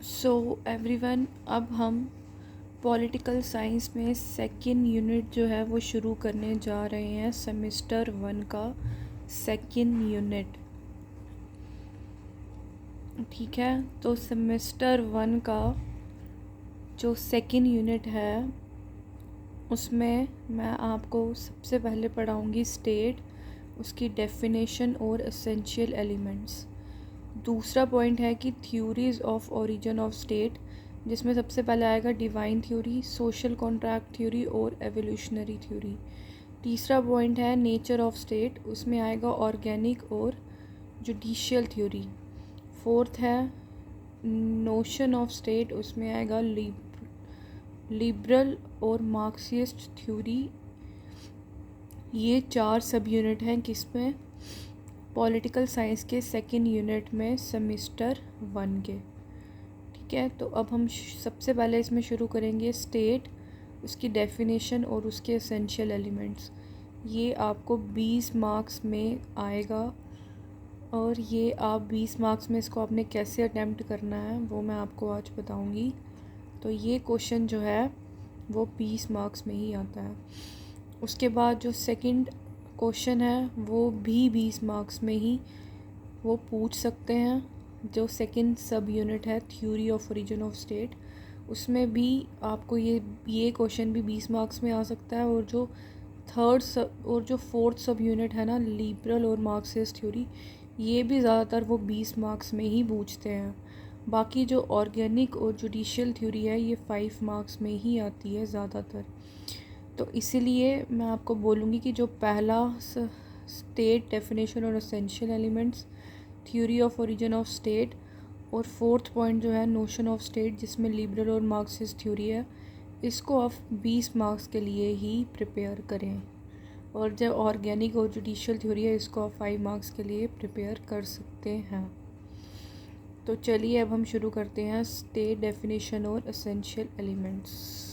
So everyone, अब हम political science में सेकेंड यूनिट जो है वो शुरू करने जा रहे हैं, सेमेस्टर 1 का सेकेंड यूनिट। ठीक है, तो सेमेस्टर 1 का जो सेकेंड यूनिट है उसमें मैं आपको सबसे पहले पढ़ाऊँगी स्टेट, उसकी डेफिनेशन और एसेंशियल एलिमेंट्स। दूसरा पॉइंट है कि theories of origin of state, जिसमें सबसे पहले आएगा divine theory, social contract theory और एवोल्यूशनरी थ्योरी। तीसरा पॉइंट है नेचर ऑफ स्टेट, उसमें आएगा ऑर्गेनिक और जुडिशियल थ्योरी। फोर्थ है नोशन ऑफ स्टेट, उसमें आएगा लिबरल और मार्क्सिस्ट थ्योरी। ये 4 सब यूनिट हैं किसमें, पॉलिटिकल साइंस के सेकेंड यूनिट में सेमेस्टर 1 के। ठीक है, तो अब हम सबसे पहले इसमें शुरू करेंगे स्टेट, उसकी डेफिनेशन और उसके एसेंशियल एलिमेंट्स। ये आपको 20 मार्क्स में आएगा और ये आप 20 मार्क्स में इसको आपने कैसे अटैम्प्ट करना है वो मैं आपको आज बताऊंगी। तो ये क्वेश्चन जो है वो 20 मार्क्स में ही आता है। उसके बाद जो सेकंड क्वेश्चन है वो भी 20 मार्क्स में ही वो पूछ सकते हैं। जो सेकंड सब यूनिट है theory of origin of state, उसमें भी आपको ये क्वेश्चन भी 20 मार्क्स में आ सकता है। और जो थर्ड सब और जो फोर्थ सब यूनिट है ना, लिबरल और मार्क्सिस्ट थ्योरी, ये भी ज़्यादातर वो 20 मार्क्स में ही पूछते हैं। बाकी जो ऑर्गेनिक और जुडिशियल थ्योरी है ये 5 मार्क्स में ही आती है ज़्यादातर। तो इसीलिए मैं आपको बोलूँगी कि जो पहला स्टेट डेफिनेशन और essential elements, theory of origin of state, और फोर्थ पॉइंट जो है नोशन ऑफ स्टेट जिसमें लिबरल और मार्क्सिस्ट थ्योरी है, इसको आप 20 मार्क्स के लिए ही प्रिपेयर करें। और जो ऑर्गेनिक और जुडिशियल थ्योरी है इसको आप 5 मार्क्स के लिए प्रिपेयर कर सकते हैं। तो चलिए अब हम शुरू करते हैं स्टेट डेफिनेशन और एसेंशियल एलिमेंट्स।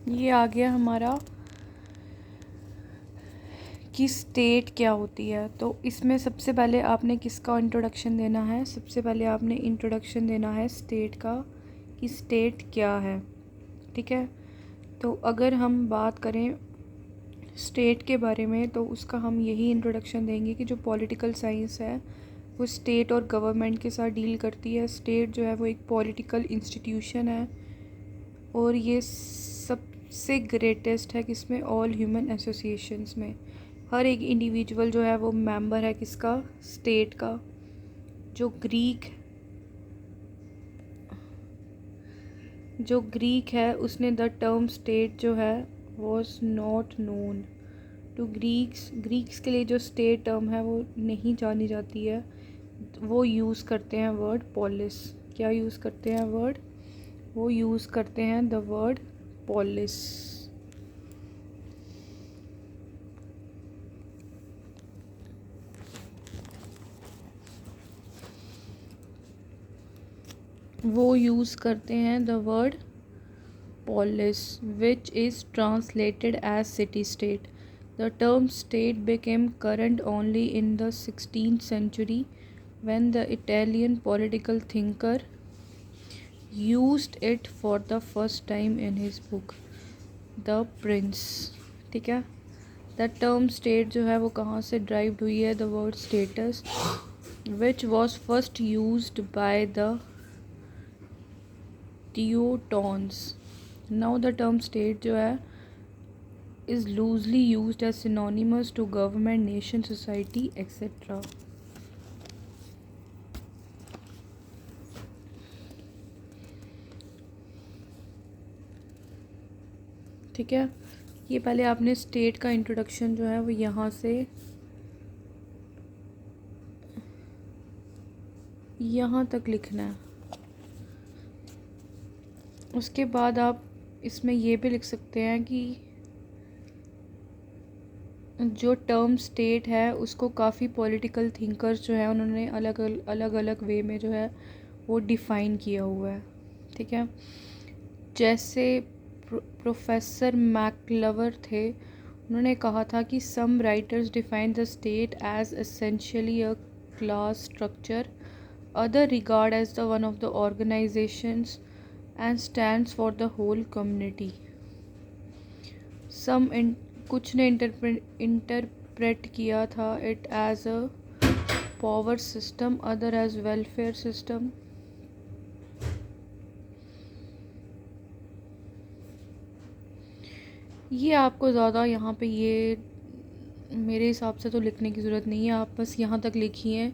ये आ गया हमारा कि स्टेट क्या होती है। तो इसमें सबसे पहले आपने किसका इंट्रोडक्शन देना है, सबसे पहले आपने इंट्रोडक्शन देना है स्टेट का, कि स्टेट क्या है। ठीक है, तो अगर हम बात करें स्टेट के बारे में तो उसका हम यही इंट्रोडक्शन देंगे कि जो पॉलिटिकल साइंस है वो स्टेट और गवर्नमेंट के साथ डील करती है। स्टेट जो है वो एक पॉलिटिकल इंस्टीट्यूशन है और ये सबसे ग्रेटेस्ट है किसमें, ऑल ह्यूमन एसोसिएशंस में। हर एक इंडिविजुअल जो है वो मेंबर है किसका, स्टेट का। जो ग्रीक है उसने द टर्म स्टेट जो है was not known to Greeks के लिए जो स्टेट टर्म है वो नहीं जानी जाती है। वो यूज़ करते हैं वर्ड पॉलिस। क्या यूज़ करते हैं वर्ड, वो यूज़ करते हैं द वर्ड पॉलिस। वो यूज़ करते हैं the word polis, which is translated as city-state. The term state became current only in the 16th century when the Italian political thinker used it for the first time in his book The Prince। ठीक है, the term state जो है वो कहाँ से derived हुई है, the word status, which was first used by the Teutons. Now the term state जो है is loosely used as synonymous to government, nation, society, etc. ठीक है, ये पहले आपने स्टेट का इंट्रोडक्शन जो है वो यहाँ से यहाँ तक लिखना है। उसके बाद आप इसमें ये भी लिख सकते हैं कि जो टर्म स्टेट है उसको काफ़ी पॉलिटिकल थिंकर्स जो है उन्होंने अलग अलग वे में जो है वो डिफ़ाइन किया हुआ है। ठीक है, जैसे प्रोफेसर मैकलवर थे, उन्होंने कहा था कि some writers define the state as essentially a class structure, other regard as the one of the organisations and stands for the whole community. कुछ ने इंटरप्रेट किया था it as a power system, other as welfare system. ये आपको ज़्यादा यहाँ पे ये मेरे हिसाब से तो लिखने की ज़रूरत नहीं है, आप बस यहाँ तक लिखिए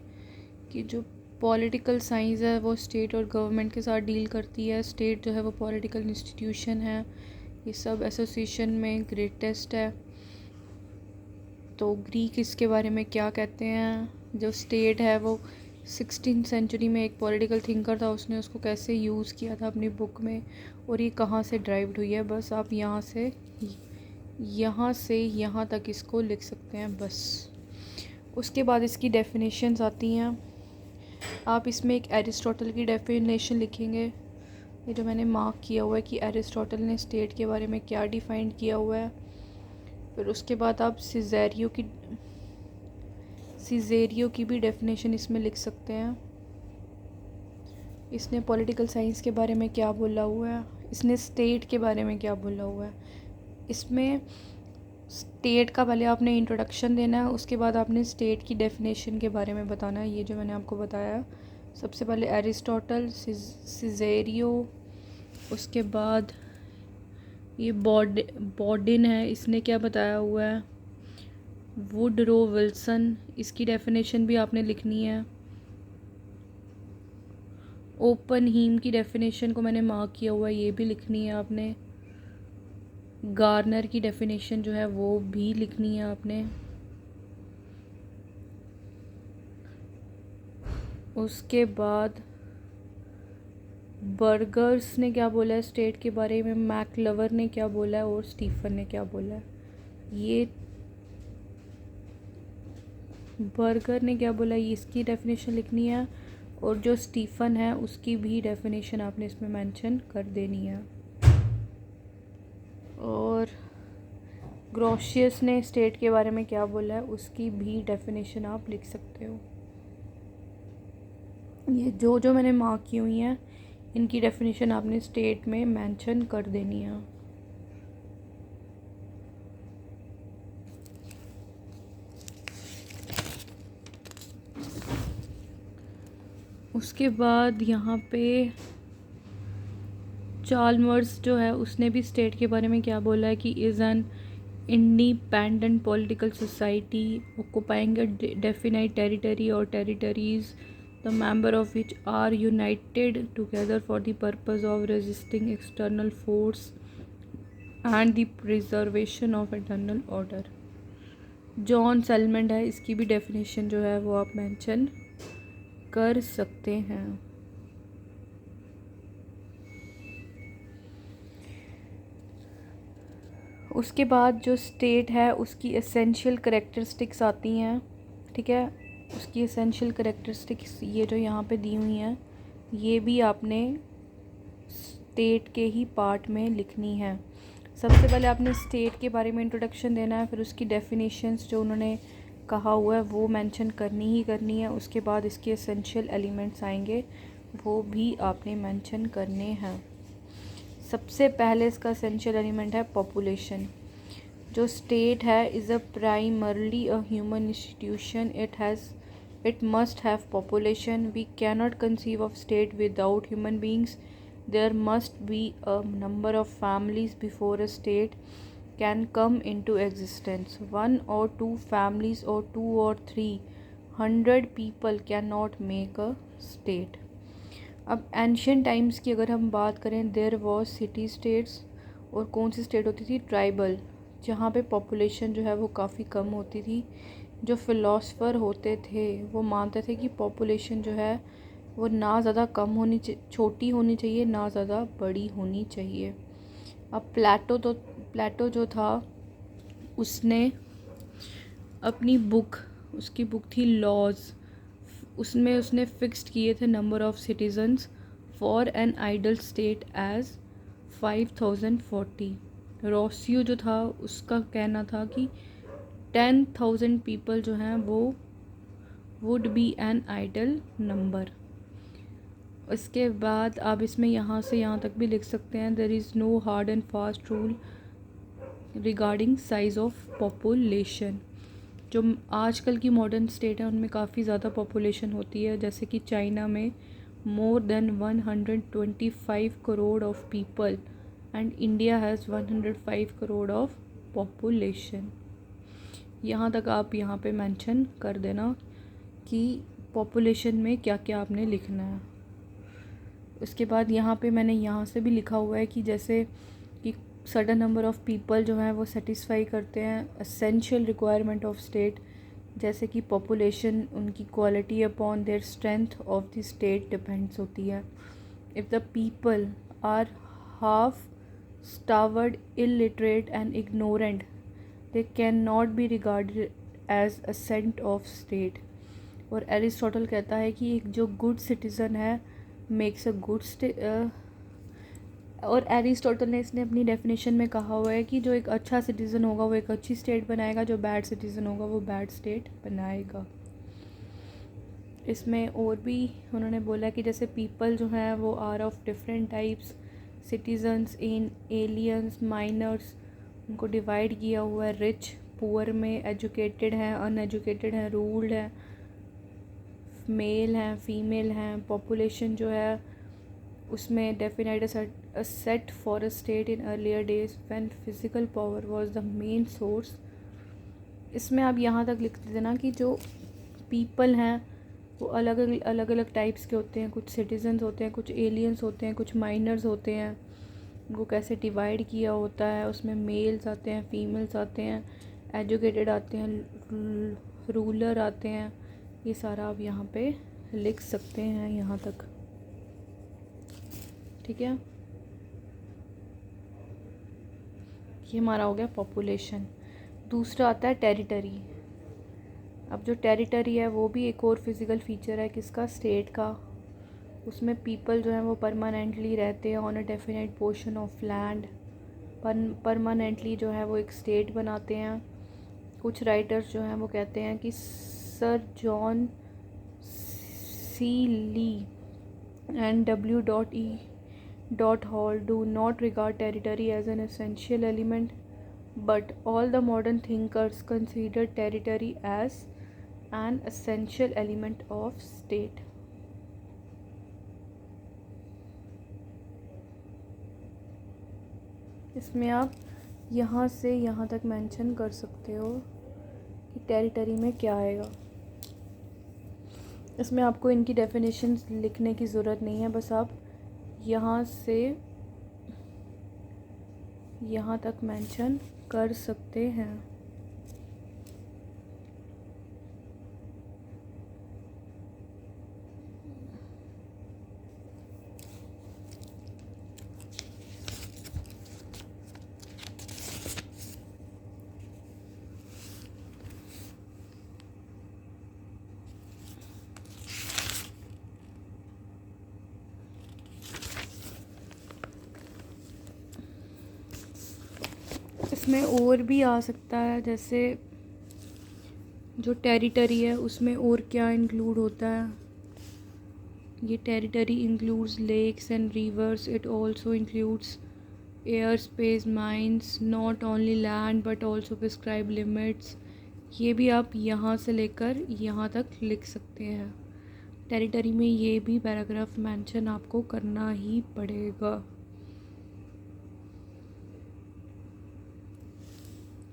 कि जो पॉलिटिकल साइंस है वो स्टेट और गवर्नमेंट के साथ डील करती है। स्टेट जो है वो पॉलिटिकल इंस्टीट्यूशन है, ये सब एसोसिएशन में ग्रेटेस्ट है। तो ग्रीक इसके बारे में क्या कहते हैं, जो स्टेट है वो 16th सेंचुरी में एक पॉलिटिकल थिंकर था, उसने उसको कैसे यूज़ किया था अपनी बुक में, और ये कहाँ से ड्राइव्ड हुई है। बस आप यहाँ से यहाँ तक इसको लिख सकते हैं बस। उसके बाद इसकी डेफिनेशंस आती हैं। आप इसमें एक एरिस्टोटल की डेफिनेशन लिखेंगे, ये जो मैंने मार्क किया हुआ है कि एरिस्टोटल ने स्टेट के बारे में क्या डिफ़ाइन किया हुआ है। फिर उसके बाद आप सिज़ेरियो की भी डेफिनेशन इसमें लिख सकते हैं। इसने पॉलिटिकल साइंस के बारे में क्या बोला हुआ है, इसने स्टेट के बारे में क्या बोला हुआ है। इसमें स्टेट का पहले आपने इंट्रोडक्शन देना है, उसके बाद आपने स्टेट की डेफिनेशन के बारे में बताना है। ये जो मैंने आपको बताया, सबसे पहले एरिस्टोटल, सिज़ेरियो, उसके बाद ये बॉडिन है, इसने क्या बताया हुआ है, वुडरो विल्सन, इसकी डेफिनेशन भी आपने लिखनी है। ओपनहीम की डेफिनेशन को मैंने मार्क किया हुआ है, ये भी लिखनी है आपने। गार्नर की डेफिनेशन जो है वो भी लिखनी है आपने। उसके बाद बर्गर्स ने क्या बोला है स्टेट के बारे में, मैकलवर ने क्या बोला है और स्टीफन ने क्या बोला है। ये बर्गर ने क्या बोला है, इसकी डेफिनेशन लिखनी है, और जो स्टीफन है उसकी भी डेफिनेशन आपने इसमें मेंशन कर देनी है। और ग्रोशियस ने स्टेट के बारे में क्या बोला है, उसकी भी डेफिनेशन आप लिख सकते हो। ये जो मैंने मार्क की हुई हैं, इनकी डेफिनेशन आपने स्टेट में मेंशन कर देनी है। उसके बाद यहाँ पे चार्ल्स जो है उसने भी स्टेट के बारे में क्या बोला है कि is an independent political society occupying a definite territory और territories the member of which are united together for the purpose of resisting external force and the preservation of internal order। John Salmond है, इसकी भी definition जो है वो आप mention कर सकते हैं। उसके बाद जो स्टेट है उसकी एसेंशियल करेक्टरिस्टिक्स आती हैं। ठीक है, उसकी एसेंशियल करेक्टरिस्टिक्स ये जो यहाँ पे दी हुई हैं, ये भी आपने स्टेट के ही पार्ट में लिखनी है। सबसे पहले आपने स्टेट के बारे में इंट्रोडक्शन देना है, फिर उसकी डेफिनेशंस जो उन्होंने कहा हुआ है वो मेंशन करनी ही करनी है। उसके बाद इसके एसेंशियल एलिमेंट्स आएंगे, वो भी आपने मेंशन करने हैं। सबसे पहले इसका एसेंशियल एलिमेंट है पॉपुलेशन। जो स्टेट है is a primarily a human institution, it must have population. We cannot conceive of state without human beings. There must be a number of families before a state can come into existence. One or two families or 200 people cannot make a state. अब ancient times की अगर हम बात करें, there was city states, और कौन सी state होती थी, ट्राइबल। जहाँ पे पॉपुलेशन जो है वो काफ़ी कम होती थी। जो फ़िलासफ़र होते थे वो मानते थे कि पॉपुलेशन जो है वो ना ज़्यादा कम होनी छोटी होनी चाहिए, ना ज़्यादा बड़ी होनी चाहिए। अब प्लेटो जो था उसने अपनी उसकी बुक थी लॉज, उसमें उसने फिक्स्ड किए थे number of citizens for an ideal state as 5040। Rousseau जो था उसका कहना था कि 10,000 पीपल जो हैं वो would be an ideal number. इसके बाद आप इसमें यहाँ से यहाँ तक भी लिख सकते हैं, there is no hard and fast rule regarding size of population. जो आजकल की मॉडर्न स्टेट है उनमें काफ़ी ज़्यादा पॉपुलेशन होती है, जैसे कि चाइना में more than 125 crore of people and India has 105 crore of population. यहाँ तक आप यहाँ पे मेंशन कर देना कि पॉपुलेशन में क्या क्या आपने लिखना है। उसके बाद यहाँ पे मैंने यहाँ से भी लिखा हुआ है कि जैसे कि सर्टेन नंबर ऑफ़ पीपल जो हैं वो सेटिस्फाई करते हैं एसेंशियल रिक्वायरमेंट ऑफ स्टेट, जैसे कि पॉपुलेशन उनकी quality upon their strength of the state depends होती है। If the people are half starved, illiterate and ignorant, they can not be regarded as asset of state. और Aristotle कहता है कि एक जो गुड सिटीज़न है मेक्स अ गुड स्टेट। और एरिस्टोटल ने इसने अपनी डेफिनेशन में कहा हुआ है कि जो एक अच्छा सिटीज़न होगा वो एक अच्छी स्टेट बनाएगा, जो बैड सिटीज़न होगा वो बैड स्टेट बनाएगा। इसमें और भी उन्होंने बोला कि जैसे पीपल जो हैं वो are of different types, citizens, इन एलियंस, माइनर्स, उनको डिवाइड किया हुआ है रिच पुअर में, एजुकेटेड हैं, अनएजुकेटेड हैं, रूल्ड हैं, मेल हैं, फीमेल हैं। पॉपुलेशन जो है उसमें definite a set for a state in earlier days when physical power was the main source। इसमें आप यहाँ तक लिख देना कि जो पीपल हैं वो अलग अलग टाइप्स के होते हैं, कुछ सिटीजन्स होते हैं, कुछ एलियंस होते हैं, कुछ माइनर्स होते हैं। उनको कैसे डिवाइड किया होता है, उसमें मेल्स आते हैं, फीमेल्स आते हैं, एजुकेटेड आते हैं, रूलर आते हैं। ये सारा आप यहाँ पे लिख सकते हैं यहाँ तक, ठीक है। ये हमारा हो गया पॉपुलेशन। दूसरा आता है टेरिटरी। अब जो टेरिटरी है वो भी एक और फिज़िकल फीचर है किसका, स्टेट का। उसमें पीपल जो हैं वो परमानेंटली रहते हैं on a definite portion of land, permanently जो है वो एक स्टेट बनाते हैं। कुछ राइटर्स जो हैं वो कहते हैं कि sir John Seeley and W.E.Hall do not regard territory as an essential element, but all the modern thinkers consider territory as an essential element of state। इसमें आप यहाँ से यहाँ तक मेंशन कर सकते हो कि टेरिटरी में क्या आएगा। इसमें आपको इनकी डेफिनेशंस लिखने की ज़रूरत नहीं है, बस आप यहाँ से यहाँ तक मेंशन कर सकते हैं। इसमें और भी आ सकता है, जैसे जो टेरिटरी है उसमें और क्या इंक्लूड होता है। ये territory includes lakes and rivers, it also includes air space, mines, not only land but also prescribe limits. ये भी आप यहाँ से लेकर यहाँ तक लिख सकते हैं। टेरिटरी में ये भी पैराग्राफ मेंशन आपको करना ही पड़ेगा।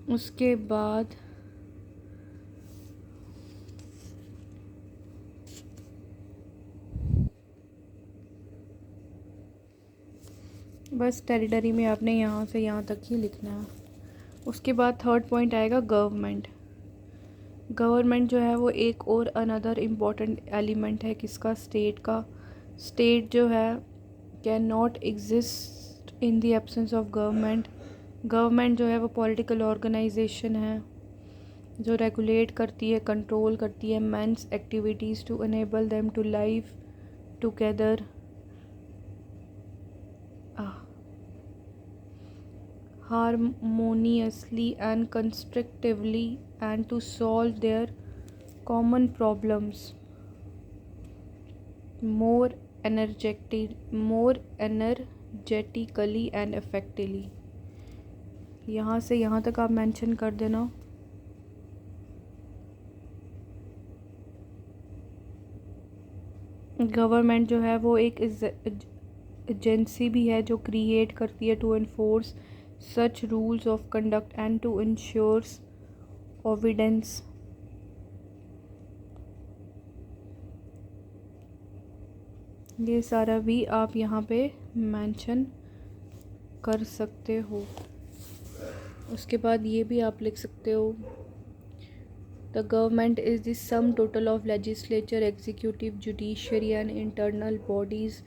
उसके बाद बस टेरिटरी में आपने यहाँ से यहाँ तक ही लिखना है। उसके बाद थर्ड पॉइंट आएगा गवर्नमेंट। गवर्नमेंट जो है वो एक और अनदर इम्पॉर्टेंट एलिमेंट है किसका, स्टेट का। स्टेट जो है can not exist in the absence of government. Government जो है वो पॉलिटिकल ऑर्गेनाइजेशन है जो रेगुलेट करती है, कंट्रोल करती है men's activities to enable them to live together harmoniously and constructively and to solve their common problems more energetically and effectively। यहाँ से यहाँ तक आप मेंशन कर देना। गवर्नमेंट जो है वो एक एजेंसी भी है जो क्रिएट करती है to enforce such rules of conduct and to ensures obedience. ये सारा भी आप यहाँ पे मेंशन कर सकते हो। उसके बाद ये भी आप लिख सकते हो, the government is the sum total of legislature, executive, judiciary and internal bodies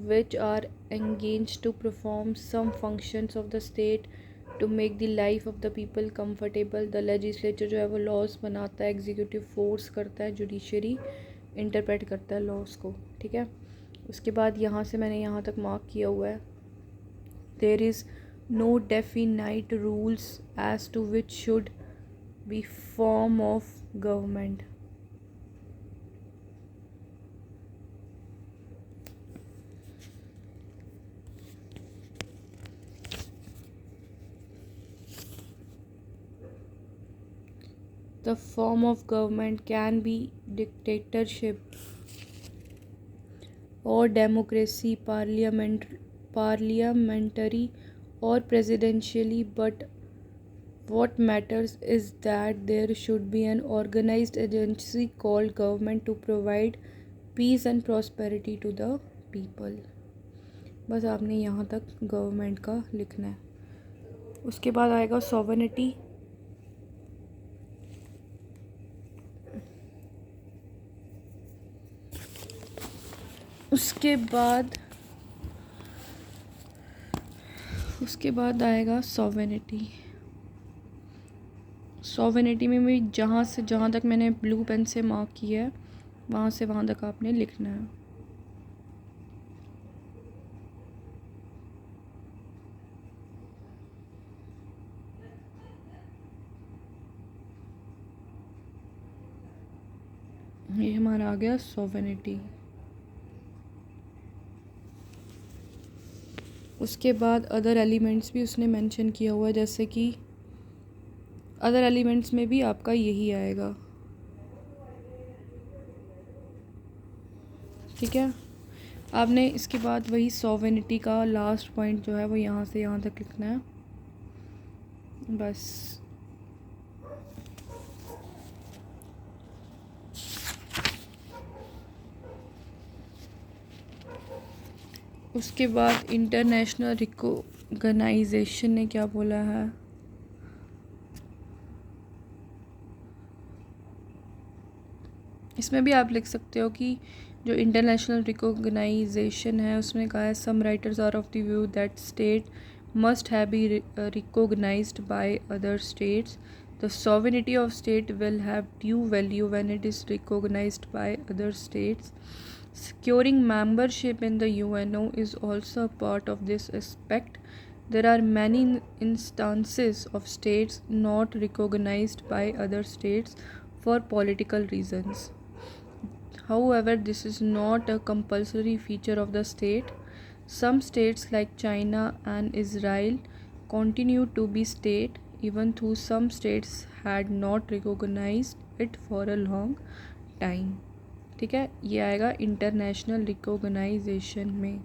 which are engaged to perform some functions of the state to make the life of the people comfortable। the legislature जो है वो laws बनाता है, executive force करता है, judiciary interpret करता है laws को, ठीक है। उसके बाद यहाँ से मैंने यहाँ तक मार्क किया हुआ है, there is no definite rules as to which should be form of government। The form of government can be dictatorship or democracy, parliamentary or presidentially, but what matters is that there should be an organized agency called government to provide peace and prosperity to the people। बस आपने यहाँ तक government का लिखना है। उसके बाद आएगा सॉवरेनिटी। उसके बाद आएगा सॉवरेनिटी। सॉवरेनिटी में भी जहाँ से जहाँ तक मैंने ब्लू पेन से मार्क किया है वहाँ से वहाँ तक आपने लिखना है। ये हमारा आ गया सॉवरेनिटी। उसके बाद अदर एलिमेंट्स भी उसने मेंशन किया हुआ है, जैसे कि अदर एलिमेंट्स में भी आपका यही आएगा, ठीक है। आपने इसके बाद वही सॉवरेनिटी का लास्ट पॉइंट जो है वो यहाँ से यहाँ तक लिखना है बस। उसके बाद इंटरनेशनल रिकॉग्नाइजेशन ने क्या बोला है, इसमें भी आप लिख सकते हो कि जो इंटरनेशनल रिकॉग्नाइजेशन है उसमें कहा है some writers are of the view that state must have be recognised by other states. The sovereignty of state will have due value when it is recognised by other states. Securing membership in the UNO is also a part of this aspect. There are many instances of states not recognized by other states for political reasons. However, this is not a compulsory feature of the state. Some states like China and Israel continue to be state even though some states had not recognized it for a long time। ठीक है, ये आएगा international recognition में।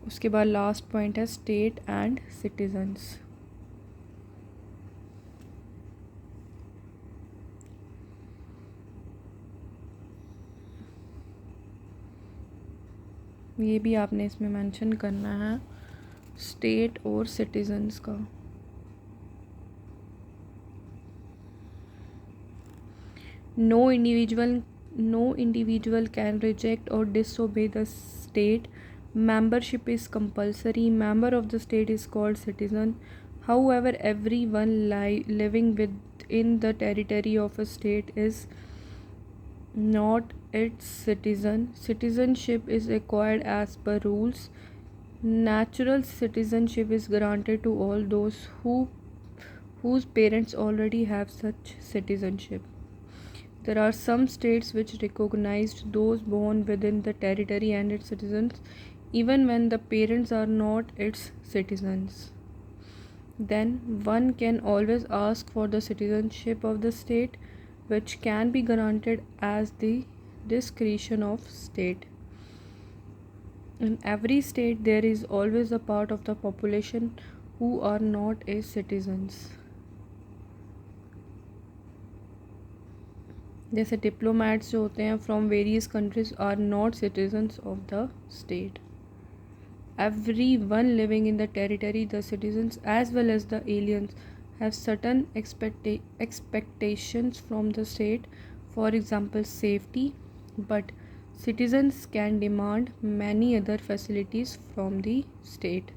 उसके बाद last point है state and citizens. ये भी आपने इसमें मेंशन करना है स्टेट और सिटीजन्स का। No individual no individual can reject or disobey the state. Membership is compulsory. Member of the state is called citizen. However, everyone living within the territory of a state is not its citizen. Citizenship is acquired as per rules. Natural citizenship is granted to all those whose parents already have such citizenship. There are some states which recognized those born within the territory and its citizens even when the parents are not its citizens. Then one can always ask for the citizenship of the state, which can be granted as the discretion of state. In every state there is always a part of the population who are not a citizens. जैसे diplomats जो होते हैं from various countries are not citizens of the state. Everyone living in the territory, the citizens as well as the aliens, have certain expectations from the state, for example safety, but citizens can demand many other facilities from the state.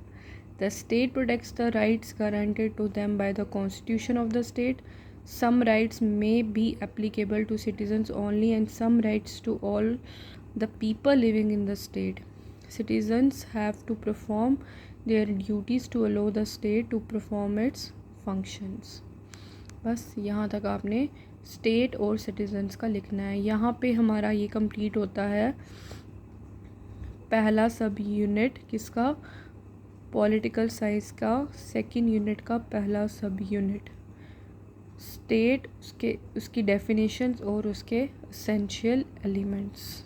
The state protects the rights granted to them by the constitution of the state. Some rights may be applicable to citizens only and some rights to all the people living in the state. Citizens have to perform their duties to allow the state to perform its functions. बस यहाँ तक आपने state और citizens का लिखना है. यहाँ पे हमारा ये कंप्लीट होता है पहला सब यूनिट किसका, पॉलिटिकल साइंस का सेकंड यूनिट का पहला सब यूनिट स्टेट, उसकी डेफिनेशंस और उसके एसेंशियल एलिमेंट्स.